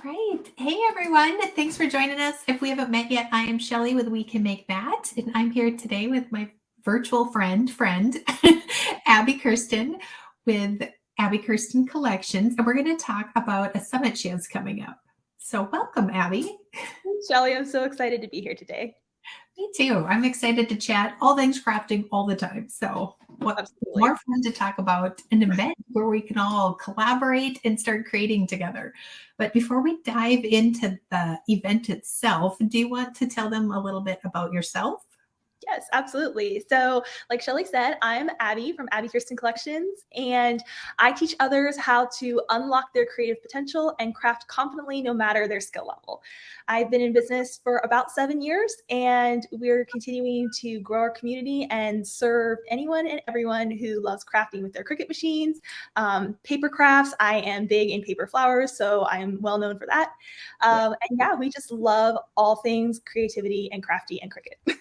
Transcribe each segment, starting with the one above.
right. Hey, everyone. Thanks for joining us. If we haven't met yet, I am Shelly with We Can Make That, and I'm here today with my virtual friend, Abbi KIrsten with Abbi KIrsten Collections, and we're going to talk about a summit she has coming up. So welcome, Abbi. Shelly, I'm so excited to be here today. Me too. I'm excited to chat all things crafting all the time. So what Absolutely. more fun to talk about an event where we can all collaborate and start creating together. But before we dive into the event itself, do you want to tell them a little bit about yourself? Yes, absolutely. So like Shelly said, I'm Abbi from Abbi KIrsten Collections, and I teach others how to unlock their creative potential and craft confidently no matter their skill level. I've been in business for about 7 years, and we're continuing to grow our community and serve anyone and everyone who loves crafting with their Cricut machines, paper crafts. I am big in paper flowers, so I am well known for that. And yeah, we just love all things creativity and crafty and Cricut.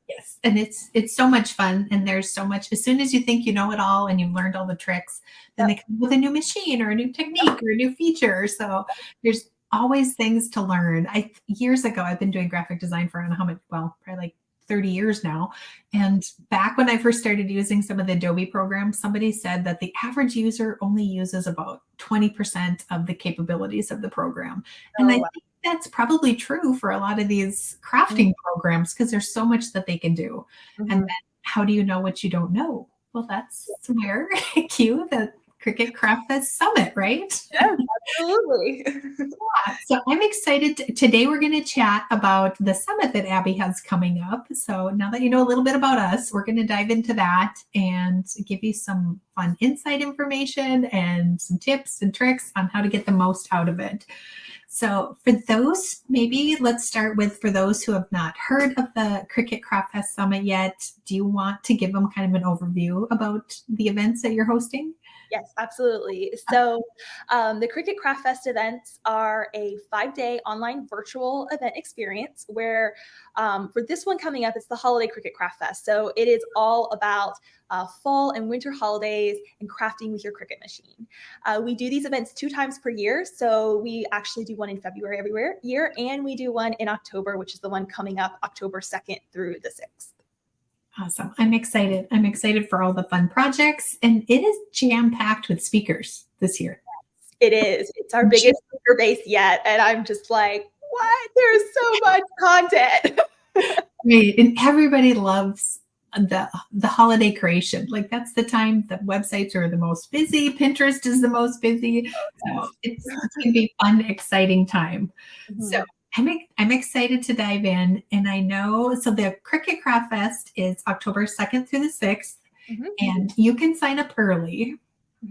Yes, and it's so much fun, and there's so much. As soon as you think you know it all and you've learned all the tricks, then they come with a new machine or a new technique or a new feature. So there's always things to learn. Years ago, I've been doing graphic design for I don't know how much, well, probably like 30 years now. And back when I first started using some of the Adobe programs, somebody said that the average user only uses about 20% of the capabilities of the program. And I think that's probably true for a lot of these crafting programs because there's so much that they can do. And then how do you know what you don't know? Well, that's where cue the Cricut Craftfest Summit, right? Yes, absolutely. So I'm excited. Today we're going to chat about the summit that Abbi has coming up. So now that you know a little bit about us, we're going to dive into that and give you some fun insight information and some tips and tricks on how to get the most out of it. So for those, maybe let's start with, for those who have not heard of the Cricut Craftfest Summit yet, do you want to give them kind of an overview about the events that you're hosting? Yes, absolutely. So the Cricut Craftfest events are a 5-day online virtual event experience where for this one coming up, it's the Holiday Cricut Craftfest. So it is all about fall and winter holidays and crafting with your Cricut machine. We do these events 2 times per year. So we actually do one in February every year, and we do one in October, which is the one coming up October 2nd through the 6th. Awesome. I'm excited. I'm excited for all the fun projects. And it is jam-packed with speakers this year. It is. It's our biggest speaker base yet. And I'm just like, what? There's so much content. Right. And everybody loves the holiday creation. Like that's the time that websites are the most busy. Pinterest is the most busy. So it's going to be a fun, exciting time. So I'm excited to dive in. And I know, so the Cricut Craft Fest is October 2nd through the 6th, and you can sign up early.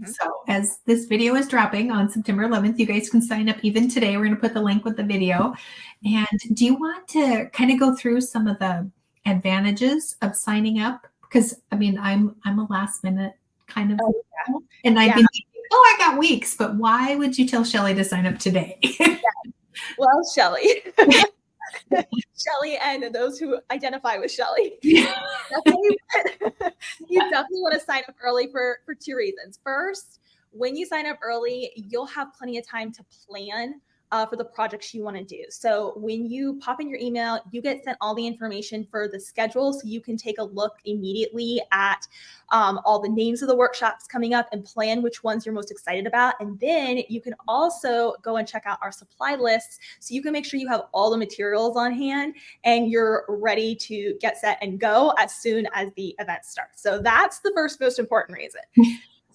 So as this video is dropping on September 11th, you guys can sign up even today. We're going to put the link with the video. And do you want to kind of go through some of the advantages of signing up? Because I mean, I'm a last minute kind of, and I've been thinking, I got weeks, but why would you tell Shelly to sign up today? Well, Shelly. Shelly and those who identify with Shelly. You definitely want to sign up early for 2 reasons. First, when you sign up early, you'll have plenty of time to plan for the projects you want to do. So when you pop in your email, you get sent all the information for the schedule, so you can take a look immediately at all the names of the workshops coming up and plan which ones you're most excited about. And then you can also go and check out our supply lists, so you can make sure you have all the materials on hand and you're ready to get set and go as soon as the event starts. So that's the first most important reason.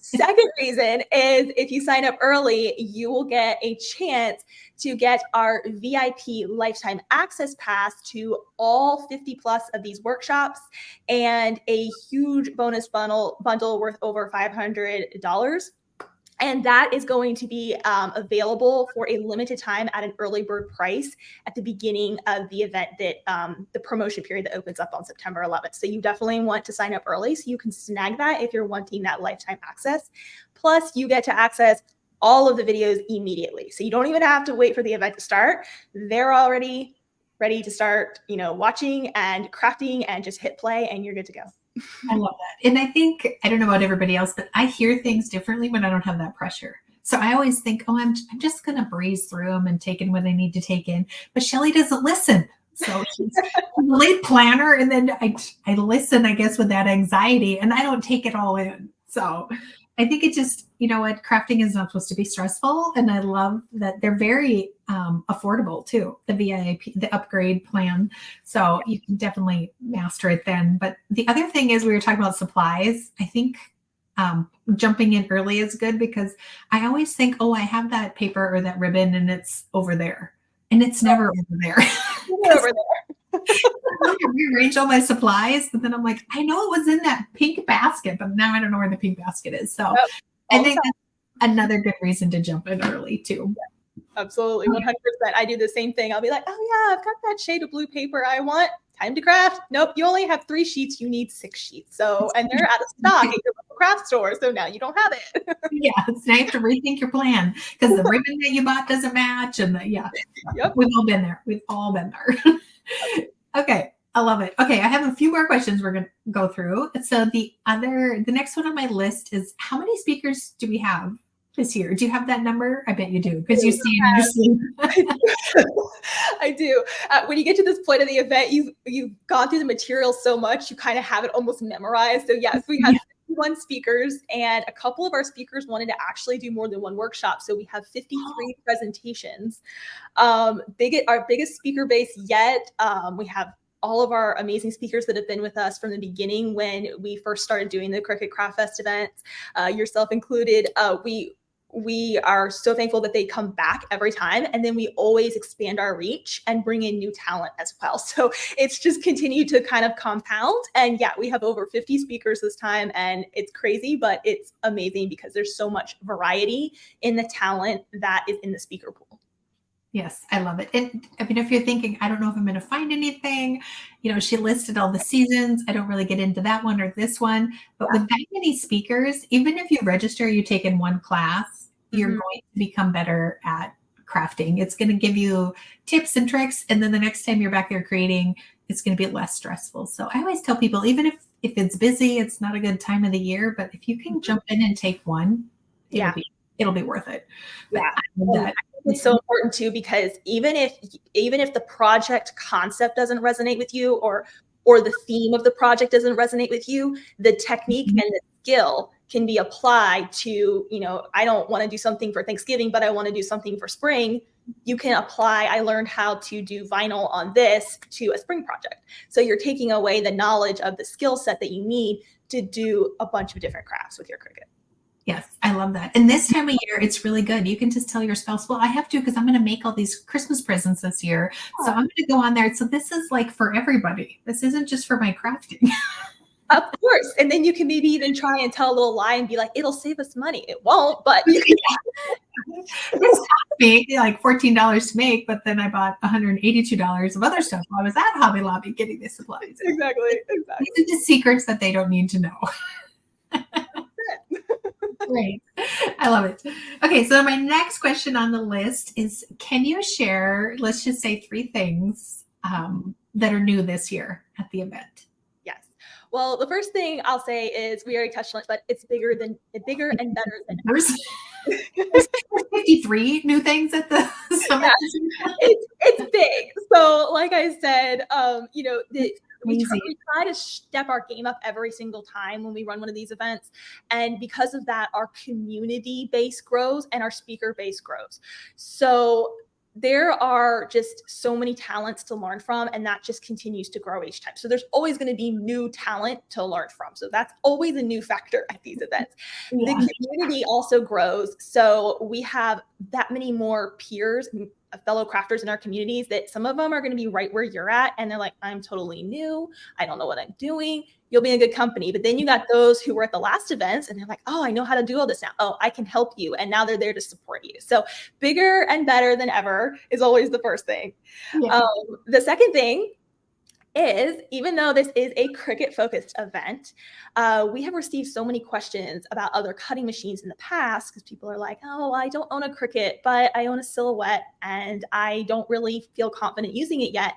Second reason is if you sign up early, you will get a chance to get our VIP lifetime access pass to all 50 plus of these workshops and a huge bonus bundle worth over $500. And that is going to be available for a limited time at an early bird price at the beginning of the event, that the promotion period that opens up on September 11th. So you definitely want to sign up early so you can snag that if you're wanting that lifetime access. Plus, you get to access all of the videos immediately. So you don't even have to wait for the event to start. They're already ready to start, watching and crafting, and just hit play and you're good to go. I love that. And I think, I don't know about everybody else, but I hear things differently when I don't have that pressure. So I always think, oh, I'm just going to breeze through them and take in what I need to take in. But Shelly doesn't listen. So she's a late planner. And then I listen, I guess, with that anxiety, and I don't take it all in. So I think it just, you know what, crafting is not supposed to be stressful. And I love that they're very affordable too, the VIP, the upgrade plan. So you can definitely master it then. But the other thing is, we were talking about supplies. I think jumping in early is good, because I always think, oh, I have that paper or that ribbon and it's over there. And it's never over there. Over there. I rearrange all my supplies, but then I'm like, I know it was in that pink basket, but now I don't know where the pink basket is. So I think that's another good reason to jump in early too. Absolutely, 100%. I do the same thing. I'll be like, oh yeah, I've got that shade of blue paper I want. Time to craft. Nope, you only have 3 sheets. You need 6 sheets. So, and they're out of stock at your local craft store. So now you don't have it. Yeah, so now you have to rethink your plan, because the ribbon that you bought doesn't match. And we've all been there. We've all been there. Okay, I love it. Okay, I have a few more questions we're going to go through. So the next one on my list is, how many speakers do we have this year? Do you have that number? I bet you do, because you see it in your sleep. I do. When you get to this point of the event, you've gone through the material so much, you kind of have it almost memorized. So yes, we have 51 speakers, and a couple of our speakers wanted to actually do more than one workshop. So we have 53 presentations. Our biggest speaker base yet. We have all of our amazing speakers that have been with us from the beginning when we first started doing the Cricut Craftfest events, yourself included. We are so thankful that they come back every time. And then we always expand our reach and bring in new talent as well. So it's just continued to kind of compound. And yeah, we have over 50 speakers this time, and it's crazy, but it's amazing because there's so much variety in the talent that is in the speaker pool. Yes, I love it. And I mean, if you're thinking, I don't know if I'm going to find anything, she listed all the seasons. I don't really get into that one or this one, but with that many speakers, even if you register, you take in one class, you're going to become better at crafting. It's going to give you tips and tricks. And then the next time you're back there creating, it's going to be less stressful. So I always tell people, even if it's busy, it's not a good time of the year, but if you can jump in and take one, it'll be worth it. But I love that. It's so important too, because even if the project concept doesn't resonate with you, or the theme of the project doesn't resonate with you, the technique and the skill can be applied to, I don't want to do something for Thanksgiving, but I want to do something for spring. You can apply, I learned how to do vinyl on this to a spring project. So you're taking away the knowledge of the skill set that you need to do a bunch of different crafts with your Cricut. Yes, I love that. And this time of year, it's really good. You can just tell your spouse, well, I have to, because I'm going to make all these Christmas presents this year. So I'm going to go on there. So this is like for everybody. This isn't just for my crafting. Of course. And then you can maybe even try and tell a little lie and be like, it'll save us money. It won't, but you can. It's cost me like $14 to make, but then I bought $182 of other stuff while I was at Hobby Lobby getting the supplies. Exactly. These are the secrets that they don't need to know. Great. I love it. Okay, so my next question on the list is, can you share, let's just say 3 things that are new this year at the event? Yes. Well, the first thing I'll say is, we already touched on it, but it's bigger and better than ever. There's 53 new things at the summit. It's big. So like I said, we try to step our game up every single time when we run one of these events. And because of that, our community base grows and our speaker base grows. So there are just so many talents to learn from, and that just continues to grow each time. So there's always going to be new talent to learn from. So that's always a new factor at these events. Yeah. The community also grows. So we have that many more peers, fellow crafters in our communities, that some of them are going to be right where you're at. And they're like, I'm totally new. I don't know what I'm doing. You'll be in good company. But then you got those who were at the last events and they're like, oh, I know how to do all this now. Oh, I can help you. And now they're there to support you. So bigger and better than ever is always the first thing. Yeah. The second thing is, even though this is a Cricut focused event, we have received so many questions about other cutting machines in the past, because people are like, oh, I don't own a Cricut, but I own a Silhouette and I don't really feel confident using it yet.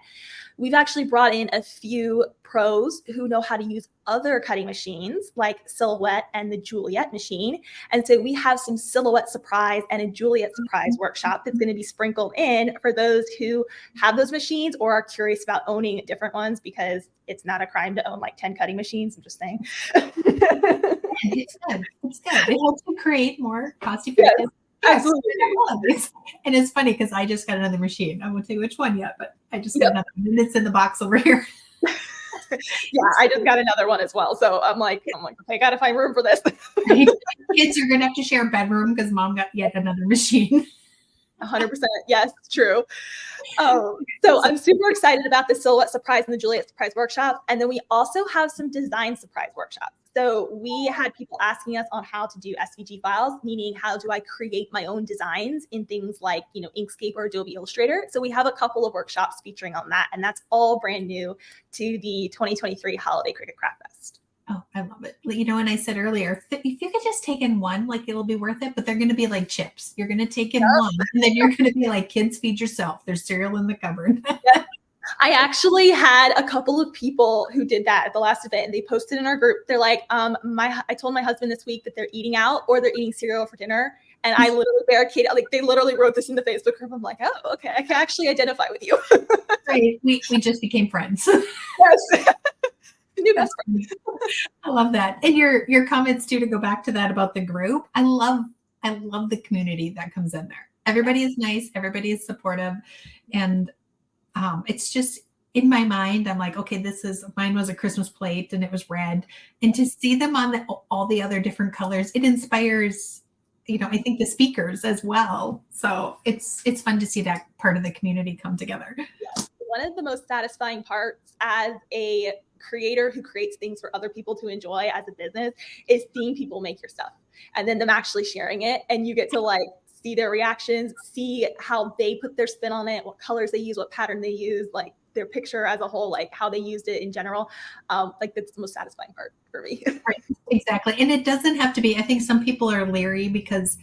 We've actually brought in a few pros who know how to use other cutting machines like Silhouette and the Juliet machine. And so we have some Silhouette surprise and a Juliet surprise workshop that's going to be sprinkled in for those who have those machines or are curious about owning different ones, because it's not a crime to own like 10 cutting machines. I'm just saying. It's good. It's good. It helps you create more cost-effective. Yes, absolutely. And it's funny because I just got another machine. I won't tell you which one yet, but I just got another one, and it's in the box over here. Yeah, I just got another one as well. So I'm like, okay, I gotta find room for this. Kids, you're gonna have to share a bedroom because mom got yet another machine. 100%. Yes, true. So I'm super excited about the Silhouette surprise and the Juliet surprise workshop. And then we also have some design surprise workshops. So we had people asking us on how to do SVG files, meaning how do I create my own designs in things like, Inkscape or Adobe Illustrator. So we have a couple of workshops featuring on that. And that's all brand new to the 2023 Holiday Cricut Craftfest. Oh, I love it. And I said earlier, if you could just take in one, like it'll be worth it, but they're going to be like chips. You're going to take in one and then you're going to be like, kids, feed yourself. There's cereal in the cupboard. I actually had a couple of people who did that at the last event, and they posted in our group. They're like, I told my husband this week that they're eating out or they're eating cereal for dinner. And I literally barricaded, like they literally wrote this in the Facebook group. I'm like, oh, okay. I can actually identify with you. Right. We just became friends. Yes. New best friend. I love that. And your comments too, to go back to that about the group. I love the community that comes in there. Everybody is nice. Everybody is supportive. And it's just in my mind, I'm like, okay, mine was a Christmas plate and it was red. And to see them on all the other different colors, it inspires, I think the speakers as well. So it's fun to see that part of the community come together. Yeah. One of the most satisfying parts as a creator who creates things for other people to enjoy as a business is seeing people make your stuff and then them actually sharing it. And you get to like see their reactions, see how they put their spin on it, what colors they use, what pattern they use, like their picture as a whole, like how they used it in general. Like that's the most satisfying part for me. Right, exactly. And it doesn't have to be, I think some people are leery because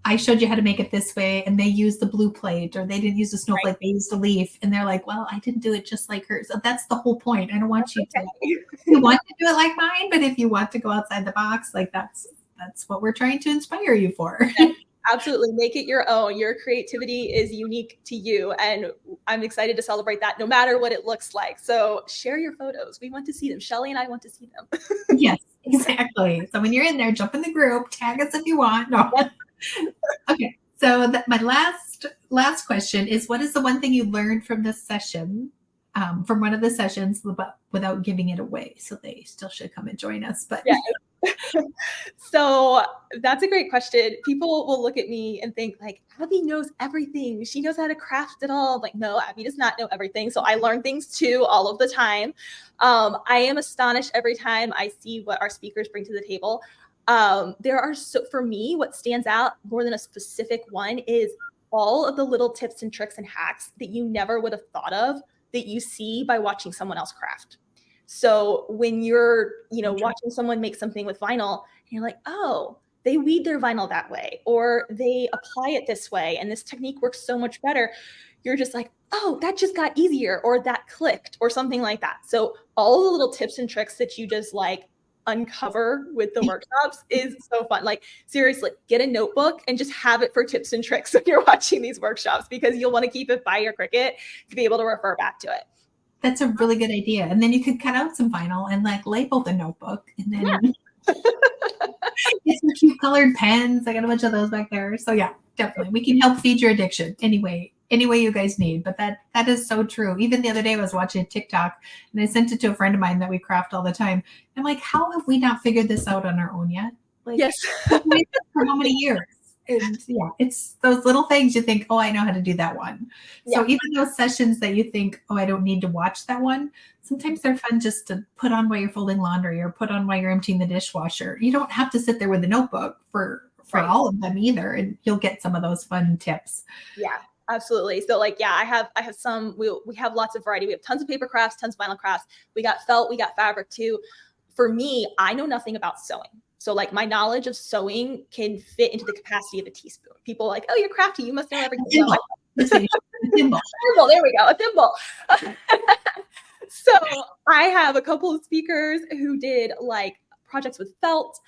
I showed you how to make it this way and they used the blue plate or they didn't use a snowflake, right. They used a leaf. And they're like, well, I didn't do it just like her. So that's the whole point. I don't want you to, you want to do it like mine, but if you want to go outside the box, like that's what we're trying to inspire you for. Absolutely. Make it your own. Your creativity is unique to you. And I'm excited to celebrate that no matter what it looks like. So share your photos. We want to see them. Shelly and I want to see them. Yes, exactly. So when you're in there, jump in the group, tag us if you want. No. Okay. So my last question is, what is the one thing you learned from this session, from one of the sessions, without giving it away? So they still should come and join us. But yeah. So that's a great question. People will look at me and think like, Abbi knows everything. She knows how to craft it all. I'm like, no, Abbi does not know everything. So I learn things too all of the time. I am astonished every time I see what our speakers bring to the table. For me, what stands out more than a specific one is all of the little tips and tricks and hacks that you never would have thought of that you see by watching someone else craft. So when you're, watching someone make something with vinyl, you're like, oh, they weed their vinyl that way, or they apply it this way, and this technique works so much better. You're just like, oh, that just got easier, or that clicked, or something like that. So all the little tips and tricks that you just like uncover with the workshops is so fun. Like seriously, get a notebook and just have it for tips and tricks when you're watching these workshops, because you'll want to keep it by your Cricut to be able to refer back to it. That's a really good idea. And then you could cut out some vinyl and like label the notebook, and then get some cute colored pens. I got a bunch of those back there. So yeah, definitely. We can help feed your addiction any way you guys need. But that is so true. Even the other day I was watching TikTok and I sent it to a friend of mine that we craft all the time. I'm like, how have we not figured this out on our own yet? Like, yes. For how many years? And yeah, it's those little things you think, oh, I know how to do that one. Yeah. So even those sessions that you think, oh, I don't need to watch that one, sometimes they're fun just to put on while you're folding laundry or put on while you're emptying the dishwasher. You don't have to sit there with a notebook for right. all of them either, and you'll get some of those fun tips. Yeah. Absolutely. So like, yeah, I have some, we have lots of variety. We have tons of paper crafts, tons of vinyl crafts. We got felt, we got fabric too. For me, I know nothing about sewing. So like my knowledge of sewing can fit into the capacity of a teaspoon. People are like, oh, you're crafty, you must know everything. A thimble. There we go, a thimble. So I have a couple of speakers who did like projects with felt.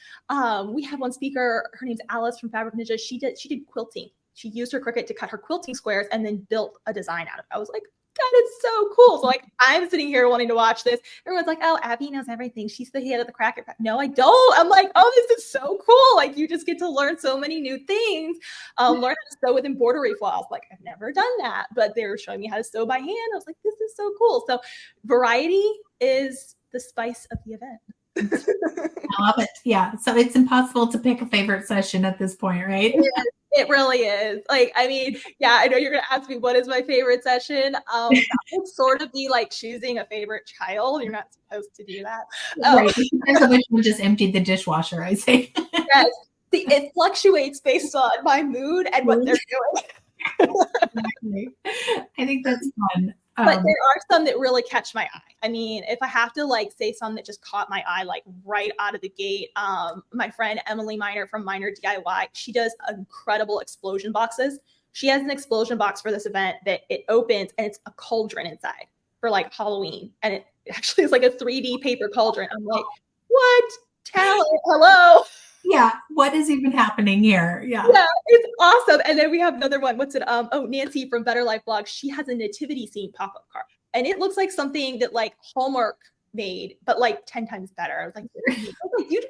We have one speaker, her name's Alice from Fabric Ninja. She did quilting. She used her Cricut to cut her quilting squares and then built a design out of it. I was like, that is so cool. So like, I'm sitting here wanting to watch this. Everyone's like, oh, Abby knows everything. She's the head of the Cricut. No, I don't. I'm like, oh, this is so cool. Like you just get to learn so many new things. Learn how to sew with embroidery floss. Like I've never done that, but they were showing me how to sew by hand. I was like, this is so cool. So variety is the spice of the event. I love it. Yeah. So it's impossible to pick a favorite session at this point, right? It really is. Like, I mean, yeah, I know you're going to ask me what is my favorite session. That would sort of be like choosing a favorite child. You're not supposed to do that. Right. Depends on which one just emptied the dishwasher, I say. Yes. It fluctuates based on my mood and what they're doing. Exactly. I think that's fun. But there are some that really catch my eye. I mean, if I have to like say some that just caught my eye, like right out of the gate, my friend Emily Miner from Miner DIY, she does incredible explosion boxes. She has an explosion box for this event that it opens and it's a cauldron inside for like Halloween. And it actually is like a 3D paper cauldron. I'm like, what? Talent, hello. Yeah. What is even happening here? Yeah. Yeah, it's awesome. And then we have another one. What's it? Nancy from Better Life Blog. She has a nativity scene pop-up card. And it looks like something that like Hallmark made, but like 10 times better. I was like,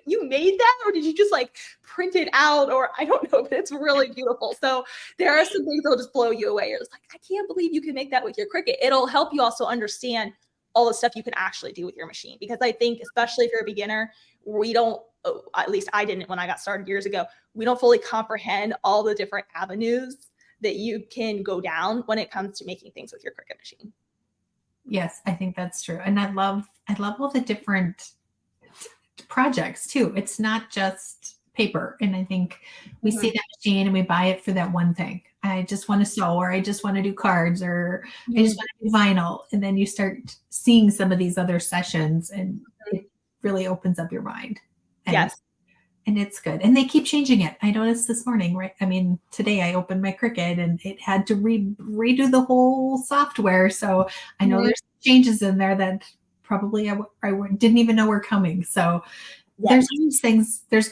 you made that? Or did you just like print it out? Or I don't know, but it's really beautiful. So there are some things that'll just blow you away. You're just like, I can't believe you can make that with your Cricut. It'll help you also understand all the stuff you can actually do with your machine. Because I think, especially if you're a beginner, we don't, at least I didn't when I got started years ago, we don't fully comprehend all the different avenues that you can go down when it comes to making things with your Cricut machine. Yes, I think that's true. And I love all the different projects too. It's not just paper. And I think we see that machine and we buy it for that one thing. I just want to sew, or I just want to do cards, or I just want to do vinyl. And then you start seeing some of these other sessions and it really opens up your mind. And, yes. And it's good. And they keep changing it. I noticed this morning, right? I mean, today I opened my Cricut and it had to redo the whole software. So I know there's changes in there that probably I didn't even know were coming. So there's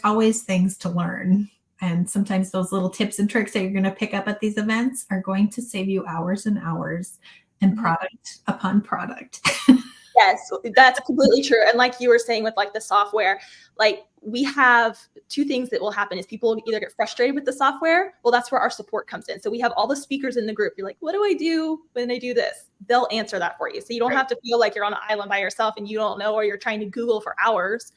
always things to learn. And sometimes those little tips and tricks that you're going to pick up at these events are going to save you hours and hours and product upon product. Yes, that's completely true. And like you were saying with like the software, like we have two things that will happen is people either get frustrated with the software. Well, that's where our support comes in. So we have all the speakers in the group. You're like, what do I do when I do this? They'll answer that for you. So you don't have to feel like you're on an island by yourself and you don't know, or you're trying to Google for hours.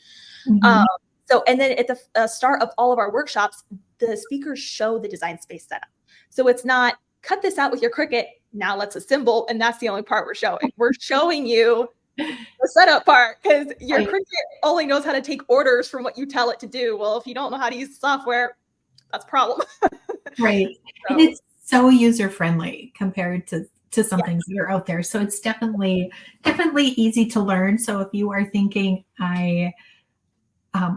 And then at the start of all of our workshops, the speakers show the design space setup. So it's not cut this out with your Cricut. Now let's assemble. And that's the only part we're showing. We're showing you the setup part, because your Cricut only knows how to take orders from what you tell it to do. Well, if you don't know how to use the software, that's a problem. Right. So. And it's so user-friendly compared to some things that are out there. So it's definitely easy to learn. So if you are thinking or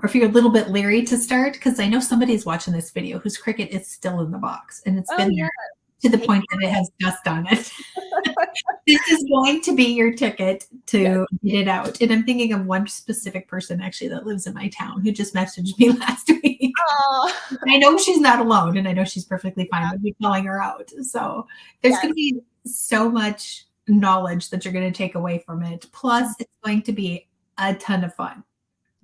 if you're a little bit leery to start, because I know somebody's watching this video whose Cricut is still in the box and it's been there to the point that it has dust on it. This is going to be your ticket to get it out. And I'm thinking of one specific person actually that lives in my town who just messaged me last week. I know she's not alone, and I know she's perfectly fine with me calling her out. So there's going to be so much knowledge that you're going to take away from it. Plus, it's going to be a ton of fun.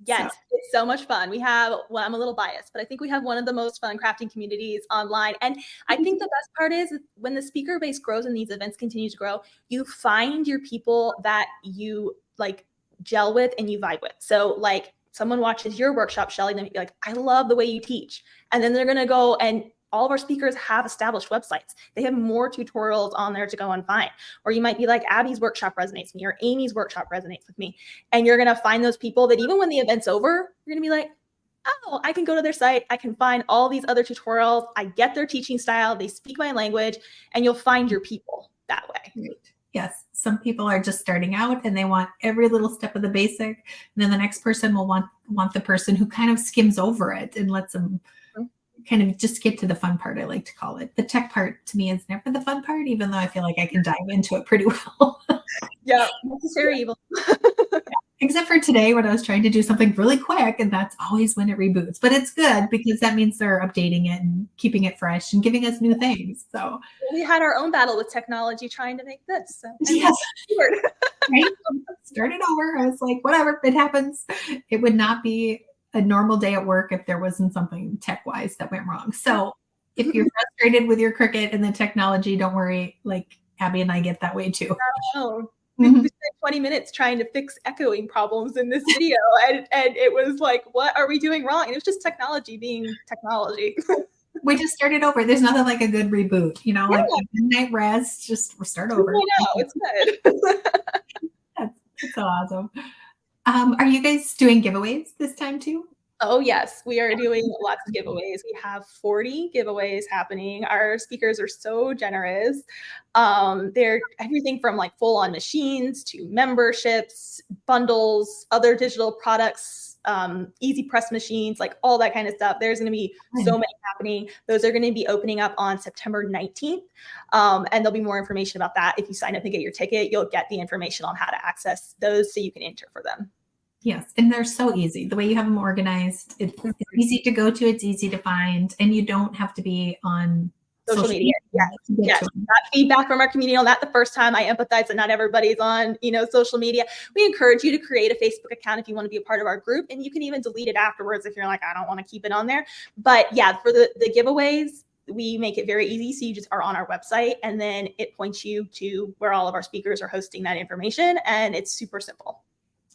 Yes, it's so much fun. We have, well, I'm a little biased, but I think we have one of the most fun crafting communities online. And I think the best part is when the speaker base grows and these events continue to grow, you find your people that you like gel with and you vibe with. So like someone watches your workshop, Shelly, then you're like, I love the way you teach. And then they're going to go, and all of our speakers have established websites. They have more tutorials on there to go and find. Or you might be like, Abby's workshop resonates with me, or Amy's workshop resonates with me. And you're going to find those people that even when the event's over, you're going to be like, oh, I can go to their site. I can find all these other tutorials. I get their teaching style. They speak my language, and you'll find your people that way. Right. Yes. Some people are just starting out and they want every little step of the basic. And then the next person will want the person who kind of skims over it and lets them kind of just get to the fun part, I like to call it. The tech part to me is never the fun part, even though I feel like I can dive into it pretty well. Yeah, necessary evil. Except for today when I was trying to do something really quick, and that's always when it reboots. But it's good because that means they're updating it and keeping it fresh and giving us new things. So We had our own battle with technology trying to make this. So yes, right? Started over. I was like, whatever, it happens. It would not be a normal day at work if there wasn't something tech-wise that went wrong. So if you're frustrated with your Cricut and the technology, don't worry. Like Abby and I get that way too. Oh, we spent 20 minutes trying to fix echoing problems in this video, and it was like, what are we doing wrong? And it was just technology being technology. We just started over. There's nothing like a good reboot, like a midnight rest, just start over. I know, it's good. That's so awesome. Are you guys doing giveaways this time too? Oh, yes, we are doing lots of giveaways. We have 40 giveaways happening. Our speakers are so generous. They're everything from like full-on machines to memberships, bundles, other digital products, easy press machines, like all that kind of stuff. There's going to be so many happening. Those are going to be opening up on September 19th. And there'll be more information about that. If you sign up and get your ticket, you'll get the information on how to access those so you can enter for them. Yes, and they're so easy. The way you have them organized, it's easy to go to, it's easy to find, and you don't have to be on social media. Yes. Got feedback from our community on that the first time. I empathize that not everybody's on, social media. We encourage you to create a Facebook account if you want to be a part of our group, and you can even delete it afterwards if you're like, I don't want to keep it on there. But yeah, for the giveaways, we make it very easy. So you just are on our website, and then it points you to where all of our speakers are hosting that information, and it's super simple.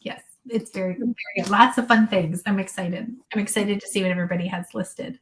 Yes. It's very, very good. Lots of fun things. I'm excited. I'm excited to see what everybody has listed.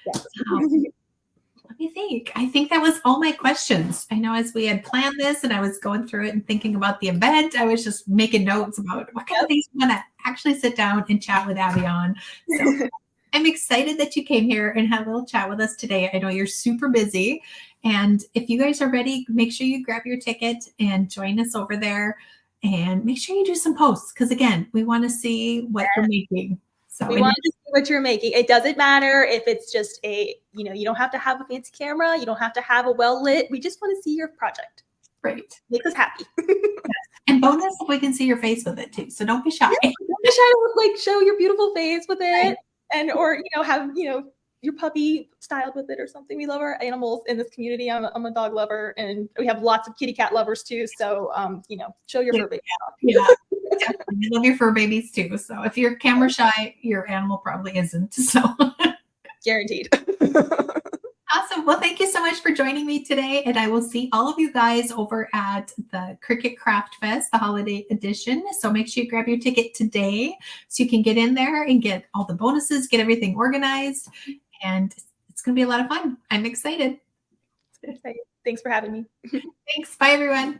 Yes. Let me think. I think that was all my questions. I know as we had planned this and I was going through it and thinking about the event, I was just making notes about what kind of things we want to actually sit down and chat with Abbi on. So I'm excited that you came here and had a little chat with us today. I know you're super busy. And if you guys are ready, make sure you grab your ticket and join us over there. And make sure you do some posts because, again, we want to see what you're making. So we want to see what you're making. It doesn't matter if it's just you don't have to have a fancy camera. You don't have to have a well-lit. We just want to see your project. Right. Makes us happy. Yes. And bonus if we can see your face with it too. So don't be shy. Yeah, don't be shy to like show your beautiful face with it. Right. And or have your puppy styled with it or something. We love our animals in this community. I'm a dog lover, and we have lots of kitty cat lovers too. So, show your fur baby. Yeah, definitely. We love your fur babies too. So if you're camera shy, your animal probably isn't. So guaranteed. Awesome. Well, thank you so much for joining me today. And I will see all of you guys over at the Cricut Craftfest, the holiday edition. So make sure you grab your ticket today so you can get in there and get all the bonuses, get everything organized. And it's going to be a lot of fun. I'm excited. Thanks for having me. Thanks. Bye, everyone.